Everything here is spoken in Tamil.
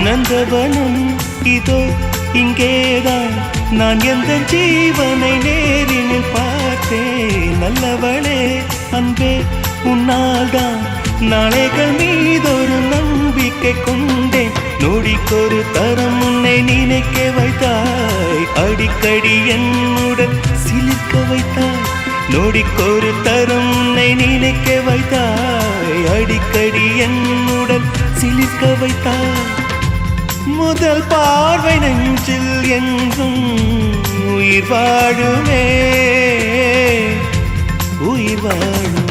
நந்தவனம் இதோ இங்கேதான் நான் எந்த ஜீவனை நேரினில் பார்த்தேன். நல்லவளே அன்பே உன்னால்தான் நாளைகள் மீதொரு நம்பிக்கை கொண்டேன். நொடிக்கொரு தரம் உன்னை நினைக்க வைத்தாய், அடிக்கடி என்னுடன் சிலிர்க்க வைத்தாய். நொடிக்கொரு தரம் உன்னை நினைக்க வைத்தாய், அடிக்கடி என்னுடன் சிலிர்க்க வைத்தாய். முதல் பார்வை நெஞ்சில் என்றும் உயிர் வாழுமே, உயிர் வாழும்.